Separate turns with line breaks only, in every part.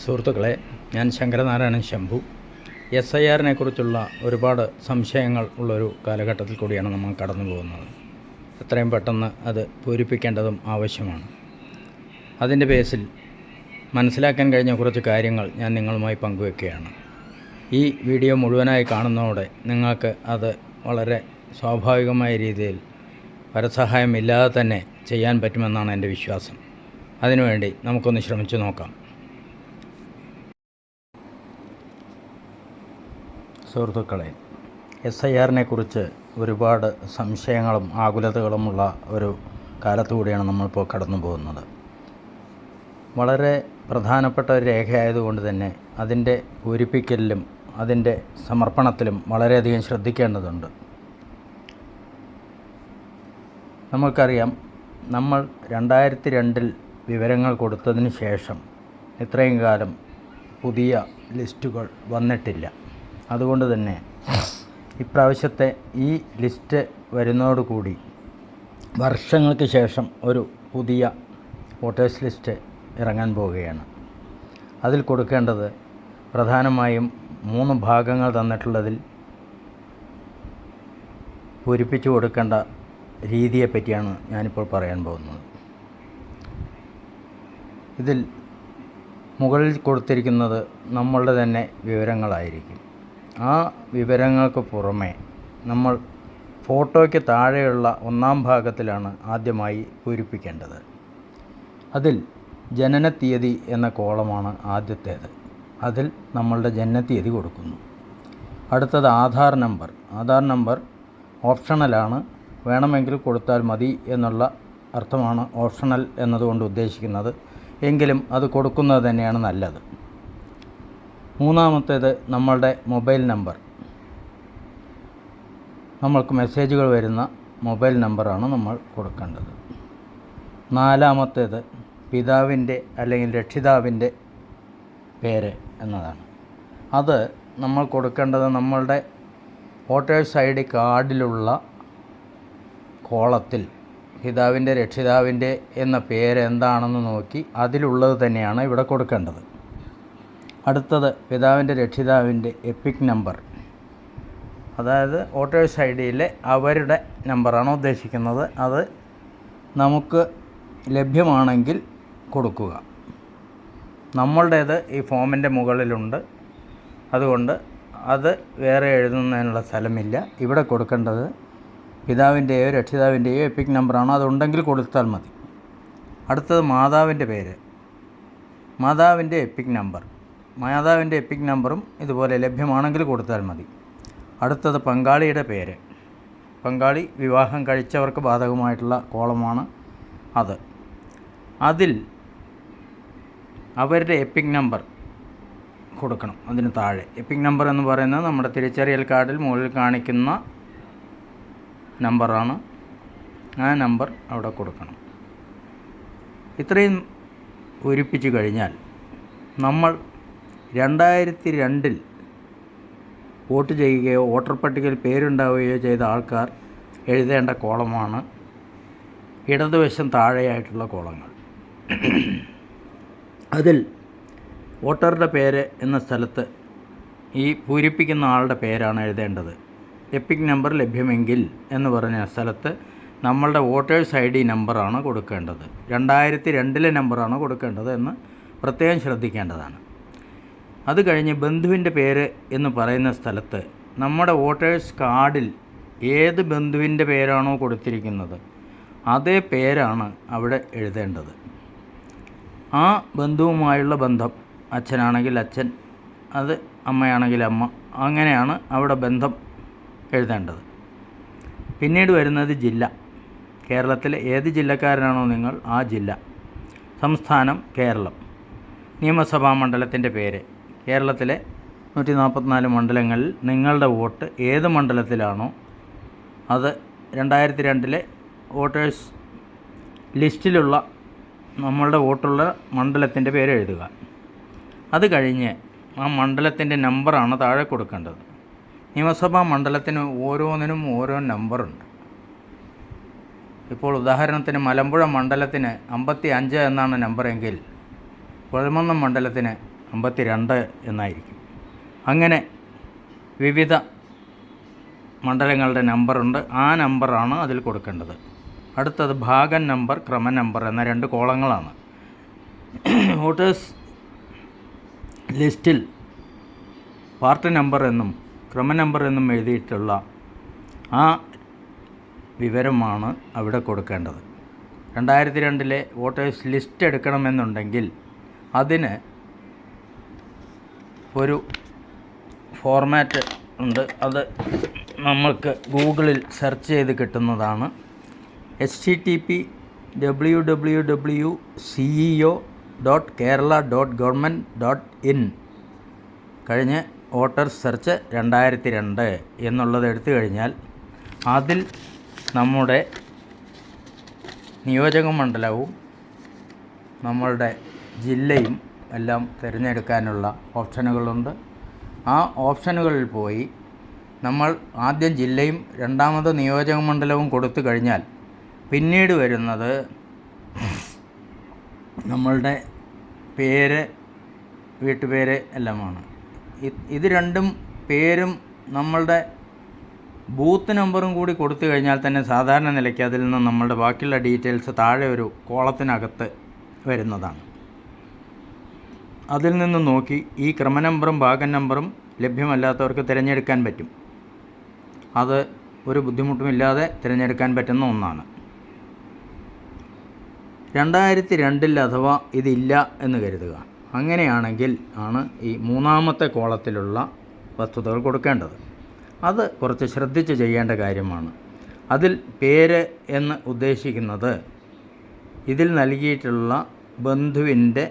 സുഹൃത്തുക്കളെ, ഞാൻ ശങ്കരനാരായണൻ ശംഭു. SIR കുറിച്ചുള്ള ഒരുപാട് സംശയങ്ങൾ ഉള്ളൊരു കാലഘട്ടത്തിൽ കൂടിയാണ് നമ്മൾ കടന്നു പോകുന്നത്. എത്രയും പെട്ടെന്ന് അത് പൂരിപ്പിക്കേണ്ടതും ആവശ്യമാണ്. അതിൻ്റെ ബേസിൽ മനസ്സിലാക്കാൻ കഴിഞ്ഞ കുറച്ച് കാര്യങ്ങൾ ഞാൻ നിങ്ങളുമായി പങ്കുവെക്കുകയാണ്. ഈ വീഡിയോ മുഴുവനായി കാണുന്നതോടെ നിങ്ങൾക്ക് അത് വളരെ സ്വാഭാവികമായ രീതിയിൽ പരസഹായമില്ലാതെ തന്നെ ചെയ്യാൻ പറ്റുമെന്നാണ് എൻ്റെ വിശ്വാസം. അതിനുവേണ്ടി നമുക്കൊന്ന് ശ്രമിച്ചു നോക്കാം. സുഹൃത്തുക്കളെ, SIR കുറിച്ച് ഒരുപാട് സംശയങ്ങളും ആകുലതകളുമുള്ള ഒരു കാലത്തുകൂടിയാണ് നമ്മളിപ്പോൾ കടന്നു പോകുന്നത്. വളരെ പ്രധാനപ്പെട്ട ഒരു രേഖയായതുകൊണ്ട് തന്നെ അതിൻ്റെ പൂരിപ്പിക്കലിലും അതിൻ്റെ സമർപ്പണത്തിലും വളരെയധികം ശ്രദ്ധിക്കേണ്ടതുണ്ട്. നമ്മൾക്കറിയാം, നമ്മൾ 2002 വിവരങ്ങൾ കൊടുത്തതിന് ശേഷം ഇത്രയും കാലം പുതിയ ലിസ്റ്റുകൾ വന്നിട്ടില്ല. അതുകൊണ്ട് തന്നെ ഇപ്രാവശ്യത്തെ ഈ ലിസ്റ്റ് വരുന്നതോടുകൂടി വർഷങ്ങൾക്ക് ശേഷം ഒരു പുതിയ വോട്ടേഴ്സ് ലിസ്റ്റ് ഇറങ്ങാൻ പോവുകയാണ്. അതിൽ കൊടുക്കേണ്ടത് പ്രധാനമായും 3 ഭാഗങ്ങൾ തന്നിട്ടുള്ളതിൽ പൂരിപ്പിച്ചു കൊടുക്കേണ്ട രീതിയെപ്പറ്റിയാണ് ഞാനിപ്പോൾ പറയാൻ പോകുന്നത്. ഇതിൽ മുകളിൽ കൊടുത്തിരിക്കുന്നത് നമ്മളുടെ തന്നെ വിവരങ്ങളായിരിക്കും. ആ വിവരങ്ങൾക്ക് പുറമെ നമ്മൾ ഫോട്ടോയ്ക്ക് താഴെയുള്ള 1-ാം ഭാഗത്തിലാണ് ആദ്യമായി പൂരിപ്പിക്കേണ്ടത്. അതിൽ ജനനത്തീയതി എന്ന കോളമാണ് ആദ്യത്തേത്. അതിൽ നമ്മളുടെ ജനനത്തീയതി കൊടുക്കുന്നു. അടുത്തത് ആധാർ നമ്പർ ഓപ്ഷണലാണ്, വേണമെങ്കിൽ കൊടുത്താൽ മതി എന്നുള്ള അർത്ഥമാണ് ഓപ്ഷണൽ എന്നതുകൊണ്ട് ഉദ്ദേശിക്കുന്നത്. എങ്കിലും അത് കൊടുക്കുന്നത് തന്നെയാണ് നല്ലത്. 3-ാമത്തേത് നമ്മളുടെ മൊബൈൽ നമ്പർ. നമ്മൾക്ക് മെസ്സേജുകൾ വരുന്ന മൊബൈൽ നമ്പറാണ് നമ്മൾ കൊടുക്കേണ്ടത്. 4-ാമത്തേത് പിതാവിൻ്റെ അല്ലെങ്കിൽ രക്ഷിതാവിൻ്റെ പേര് എന്നതാണ്. അത് നമ്മൾ കൊടുക്കേണ്ടത് നമ്മളുടെ വോട്ടേഴ്സ് ID കാർഡിലുള്ള കോളത്തിൽ പിതാവിൻ്റെ രക്ഷിതാവിൻ്റെ എന്ന പേര് എന്താണെന്ന് നോക്കി അതിലുള്ളത് തന്നെയാണ് ഇവിടെ കൊടുക്കേണ്ടത്. അടുത്തത് പിതാവിൻ്റെ രക്ഷിതാവിൻ്റെ എപ്പിക് നമ്പർ, അതായത് വോട്ടേഴ്സ് IDയിലെ അവരുടെ നമ്പറാണ് ഉദ്ദേശിക്കുന്നത്. അത് നമുക്ക് ലഭ്യമാണെങ്കിൽ കൊടുക്കുക. നമ്മളുടേത് ഈ ഫോമിൻ്റെ മുകളിലുണ്ട്, അതുകൊണ്ട് അത് വേറെ എഴുതുന്നതിനുള്ള സ്ഥലമില്ല. ഇവിടെ കൊടുക്കേണ്ടത് പിതാവിൻ്റെയോ രക്ഷിതാവിൻ്റെയോ എപ്പിക് നമ്പറാണോ, അതുണ്ടെങ്കിൽ കൊടുത്താൽ മതി. അടുത്തത് മാതാവിൻ്റെ പേര്, മാതാവിൻ്റെ എപ്പിക് നമ്പറും ഇതുപോലെ ലഭ്യമാണെങ്കിൽ കൊടുത്താൽ മതി. അടുത്തത് പങ്കാളിയുടെ പേര്, പങ്കാളി വിവാഹം കഴിച്ചവർക്ക് ബാധകമായിട്ടുള്ള കോളമാണ് അത്. അതിൽ അവരുടെ എപ്പിക് നമ്പർ കൊടുക്കണം. അതിന് താഴെ എപ്പിക് നമ്പർ എന്ന് പറയുന്നത് നമ്മുടെ തിരിച്ചറിയൽ കാർഡിൽ മുകളിൽ കാണിക്കുന്ന നമ്പറാണ്. ആ നമ്പർ അവിടെ കൊടുക്കണം. ഇത്രയും പൂരിപ്പിച്ചു കഴിഞ്ഞാൽ നമ്മൾ 2002 വോട്ട് ചെയ്യുകയോ വോട്ടർ പട്ടികയിൽ പേരുണ്ടാവുകയോ ചെയ്ത ആൾക്കാർ എഴുതേണ്ട കോളമാണ് ഇടതുവശം താഴെയായിട്ടുള്ള കോളങ്ങൾ. അതിൽ വോട്ടറുടെ പേര് എന്ന സ്ഥലത്ത് ഈ പൂരിപ്പിക്കുന്ന ആളുടെ പേരാണ് എഴുതേണ്ടത്. എപ്പിക് നമ്പർ ലഭ്യമെങ്കിൽ എന്ന് പറഞ്ഞ സ്ഥലത്ത് നമ്മളുടെ വോട്ടേഴ്സ് ID നമ്പറാണ് കൊടുക്കേണ്ടത്. 2002 നമ്പറാണ് കൊടുക്കേണ്ടത് എന്ന് പ്രത്യേകം ശ്രദ്ധിക്കേണ്ടതാണ്. അത് കഴിഞ്ഞ് ബന്ധുവിൻ്റെ പേര് എന്ന് പറയുന്ന സ്ഥലത്ത് നമ്മുടെ വോട്ടേഴ്സ് കാർഡിൽ ഏത് ബന്ധുവിൻ്റെ പേരാണോ കൊടുത്തിരിക്കുന്നത് അതേ പേരാണ് അവിടെ എഴുതേണ്ടത്. ആ ബന്ധുവുമായുള്ള ബന്ധം, അച്ഛനാണെങ്കിൽ അച്ഛൻ, അത് അമ്മയാണെങ്കിൽ അമ്മ, അങ്ങനെയാണ് അവിടെ ബന്ധം എഴുതേണ്ടത്. പിന്നീട് വരുന്നത് ജില്ല. കേരളത്തിലെ ഏത് ജില്ലക്കാരനാണോ നിങ്ങൾ ആ ജില്ല. സംസ്ഥാനം കേരളം. നിയമസഭാ മണ്ഡലത്തിൻ്റെ പേര്. കേരളത്തിലെ 144 മണ്ഡലങ്ങളിൽ നിങ്ങളുടെ വോട്ട് ഏത് മണ്ഡലത്തിലാണോ അത് 2002 വോട്ടേഴ്സ് ലിസ്റ്റിലുള്ള നമ്മളുടെ വോട്ടുള്ള മണ്ഡലത്തിൻ്റെ പേര് എഴുതുക. അത് കഴിഞ്ഞ് ആ മണ്ഡലത്തിൻ്റെ നമ്പറാണ് താഴെ കൊടുക്കേണ്ടത്. നിയമസഭാ മണ്ഡലത്തിന് ഓരോന്നിനും ഓരോ നമ്പറുണ്ട്. ഇപ്പോൾ ഉദാഹരണത്തിന് മലമ്പുഴ മണ്ഡലത്തിന് 55 എന്നാണ് നമ്പറെങ്കിൽ കുഴൽമന്നം മണ്ഡലത്തിന് 52 എന്നായിരിക്കും. അങ്ങനെ വിവിധ മണ്ഡലങ്ങളുടെ നമ്പറുണ്ട്. ആ നമ്പറാണ് അതിൽ കൊടുക്കേണ്ടത്. അടുത്തത് ഭാഗം നമ്പർ, ക്രമ നമ്പർ എന്ന 2 കോളങ്ങളാണ്. വോട്ടേഴ്സ് ലിസ്റ്റിൽ പാർട്ട് നമ്പർ എന്നും ക്രമ നമ്പർ എന്നും എഴുതിയിട്ടുള്ള ആ വിവരമാണ് അവിടെ കൊടുക്കേണ്ടത്. 2002 വോട്ടേഴ്സ് ലിസ്റ്റ് എടുക്കണമെന്നുണ്ടെങ്കിൽ അതിന് ഒരു ഫോർമാറ്റ് ഉണ്ട്. അത് നമ്മൾക്ക് ഗൂഗിളിൽ സെർച്ച് ചെയ്ത് കിട്ടുന്നതാണ്. http://ceo.kerala.government.in കഴിഞ്ഞ് വോട്ടർ സെർച്ച് 2002 എന്നുള്ളത് എടുത്തു കഴിഞ്ഞാൽ അതിൽ നമ്മുടെ നിയോജക മണ്ഡലവും നമ്മളുടെ ജില്ലയും എല്ലാം തിരഞ്ഞെടുക്കാനുള്ള ഓപ്ഷനുകളുണ്ട്. ആ ഓപ്ഷനുകളിൽ പോയി നമ്മൾ ആദ്യം ജില്ലയും രണ്ടാമത് നിയോജക മണ്ഡലവും കൊടുത്തു കഴിഞ്ഞാൽ പിന്നീട് വരുന്നത് നമ്മളുടെ പേര്, വീട്ടുപേര് എല്ലാമാണ്. ഇത് രണ്ടും പേരും നമ്മളുടെ ബൂത്ത് നമ്പറും കൂടി കൊടുത്തു കഴിഞ്ഞാൽ തന്നെ സാധാരണ നിലയ്ക്ക് അതിൽ നിന്ന് നമ്മളുടെ ബാക്കിയുള്ള ഡീറ്റെയിൽസ് താഴെ ഒരു കോളത്തിനകത്ത് വരുന്നതാണ്. അതിൽ നിന്ന് നോക്കി ഈ ക്രമ നമ്പറും ഭാഗം നമ്പറും ലഭ്യമല്ലാത്തവർക്ക് തിരഞ്ഞെടുക്കാൻ പറ്റും. അത് ഒരു ബുദ്ധിമുട്ടുമില്ലാതെ തിരഞ്ഞെടുക്കാൻ പറ്റുന്ന ഒന്നാണ്. 2002 അഥവാ ഇതില്ല എന്ന് കരുതുക. അങ്ങനെയാണെങ്കിൽ ആണ് ഈ മൂന്നാമത്തെ കോളത്തിലുള്ള വസ്തുതകൾ കൊടുക്കേണ്ടത്. അത് കുറച്ച് ശ്രദ്ധിച്ച് ചെയ്യേണ്ട കാര്യമാണ്. അതിൽ പേര് എന്ന് ഉദ്ദേശിക്കുന്നത് ഇതിൽ നൽകിയിട്ടുള്ള ബന്ധുവിൻ്റെ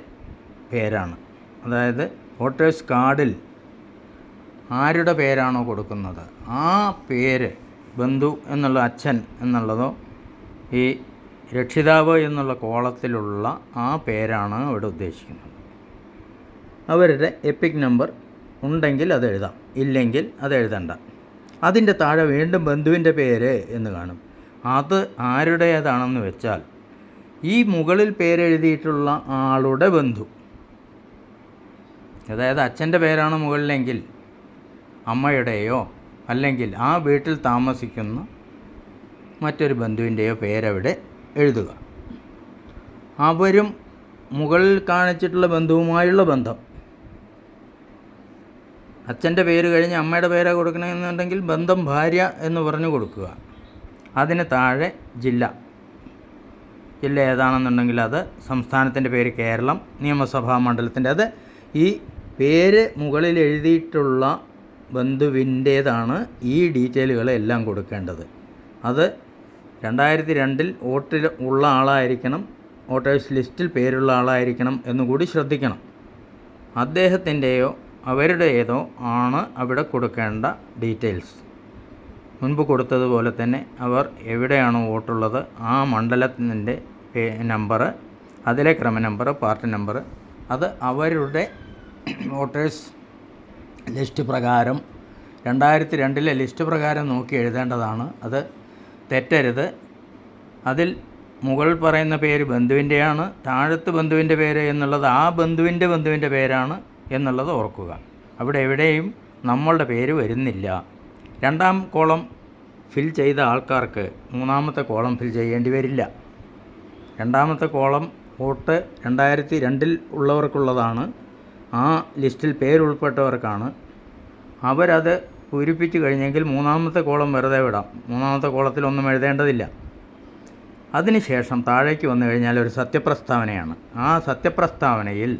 പേരാണ്. അതായത് വോട്ടേഴ്സ് കാർഡിൽ ആരുടെ പേരാണോ കൊടുക്കുന്നത് ആ പേര്, ബന്ധു എന്നുള്ള അച്ഛൻ എന്നുള്ളതോ ഈ രക്ഷിതാവ് എന്നുള്ള കോളത്തിലുള്ള ആ പേരാണ് ഇവിടെ ഉദ്ദേശിക്കുന്നത്. അവരുടെ എപ്പിക് നമ്പർ ഉണ്ടെങ്കിൽ അത് എഴുതാം, ഇല്ലെങ്കിൽ അത് എഴുതണ്ട. അതിൻ്റെ താഴെ വീണ്ടും ബന്ധുവിൻ്റെ പേര് എന്ന് കാണും. അത് ആരുടേതാണെന്ന് വെച്ചാൽ ഈ മുകളിൽ പേരെഴുതിയിട്ടുള്ള ആളുടെ ബന്ധു. അതായത് അച്ഛൻ്റെ പേരാണ് മുകളിലെങ്കിൽ അമ്മയുടെയോ അല്ലെങ്കിൽ ആ വീട്ടിൽ താമസിക്കുന്ന മറ്റൊരു ബന്ധുവിൻ്റെയോ പേരവിടെ എഴുതുക. അവരും മുകളിൽ കാണിച്ചിട്ടുള്ള ബന്ധുവുമായുള്ള ബന്ധം. അച്ഛൻ്റെ പേര് കഴിഞ്ഞ് അമ്മയുടെ പേരാണ് കൊടുക്കണമെന്നുണ്ടെങ്കിൽ ബന്ധം ഭാര്യ എന്ന് പറഞ്ഞു കൊടുക്കുക. അതിന് താഴെ ജില്ല ഏതാണെന്നുണ്ടെങ്കിൽ അത് സംസ്ഥാനത്തിൻ്റെ പേര് കേരളം, നിയമസഭാ മണ്ഡലത്തിൻ്റെ അത് ഈ പേര് മുകളിൽ എഴുതിയിട്ടുള്ള ബന്ധുവിൻ്റേതാണ് ഈ ഡീറ്റെയിലുകളെല്ലാം കൊടുക്കേണ്ടത്. അത് 2002 വോട്ടിൽ ഉള്ള ആളായിരിക്കണം, വോട്ടേഴ്സ് ലിസ്റ്റിൽ പേരുള്ള ആളായിരിക്കണം എന്നുകൂടി ശ്രദ്ധിക്കണം. അദ്ദേഹത്തിൻ്റെയോ അവരുടേതോ ആണ് അവിടെ കൊടുക്കേണ്ട ഡീറ്റെയിൽസ്. മുൻപ് കൊടുത്തതുപോലെ തന്നെ അവർ എവിടെയാണോ വോട്ടുള്ളത് ആ മണ്ഡലത്തിൻ്റെ നമ്പർ, അതിലെ ക്രമ നമ്പർ, പാർട്ടി നമ്പർ അത് അവരുടെ വോട്ടേഴ്സ് ലിസ്റ്റ് പ്രകാരം 2002 ലിസ്റ്റ് പ്രകാരം നോക്കി എഴുതേണ്ടതാണ്. അത് തെറ്റരുത്. അതിൽ മുകളിൽ പറയുന്ന പേര് ബന്ധുവിൻ്റെയാണ്, താഴത്ത് ബന്ധുവിൻ്റെ പേര് എന്നുള്ളത് ആ ബന്ധുവിൻ്റെ പേരാണ് എന്നുള്ളത് ഓർക്കുക. അവിടെ എവിടെയും നമ്മളുടെ പേര് വരുന്നില്ല. രണ്ടാം കോളം ഫിൽ ചെയ്ത ആൾക്കാർക്ക് മൂന്നാമത്തെ കോളം ഫിൽ ചെയ്യേണ്ടി വരില്ല. രണ്ടാമത്തെ കോളം വോട്ട് 2002 ഉള്ളവർക്കുള്ളതാണ്. ആ ലിസ്റ്റിൽ പേരുൾപ്പെട്ടവർക്കാണ്. അവരത് പൂരിപ്പിച്ച് കഴിഞ്ഞെങ്കിൽ മൂന്നാമത്തെ കോളം വെറുതെ വിടാം. മൂന്നാമത്തെ കോളത്തിൽ ഒന്നും എഴുതേണ്ടതില്ല. അതിനുശേഷം താഴേക്ക് വന്നു കഴിഞ്ഞാൽ ഒരു സത്യപ്രസ്താവനയാണ്. ആ സത്യപ്രസ്താവനയിൽ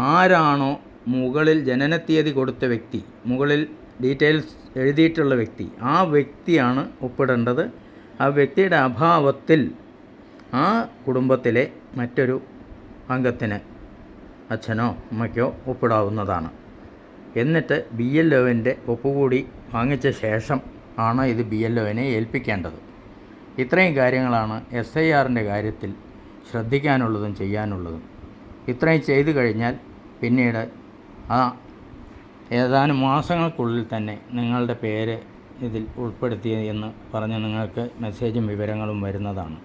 ആരാണോ മുകളിൽ ജനനത്തീയതി കൊടുത്ത വ്യക്തി, മുകളിൽ ഡീറ്റെയിൽസ് എഴുതിയിട്ടുള്ള വ്യക്തി, ആ വ്യക്തിയാണ് ഒപ്പിടേണ്ടത്. ആ വ്യക്തിയുടെ അഭാവത്തിൽ ആ കുടുംബത്തിലെ മറ്റൊരു അംഗത്തിന്, അച്ഛനോ അമ്മയ്ക്കോ ഒപ്പിടാവുന്നതാണ്. എന്നിട്ട് BLOവിൻ്റെ ഒപ്പുകൂടി വാങ്ങിച്ച ശേഷം ആണ് ഇത് BLOവിനെ ഏൽപ്പിക്കേണ്ടത്. ഇത്രയും കാര്യങ്ങളാണ് SIRൻ്റെ കാര്യത്തിൽ ശ്രദ്ധിക്കാനുള്ളതും ചെയ്യാനുള്ളതും. ഇത്രയും ചെയ്തു കഴിഞ്ഞാൽ പിന്നീട് ആ ഏതാനും മാസങ്ങൾക്കുള്ളിൽ തന്നെ നിങ്ങളുടെ പേര് ഇതിൽ ഉൾപ്പെടുത്തി എന്ന് പറഞ്ഞ് നിങ്ങൾക്ക് മെസ്സേജും വിവരങ്ങളും വരുന്നതാണ്.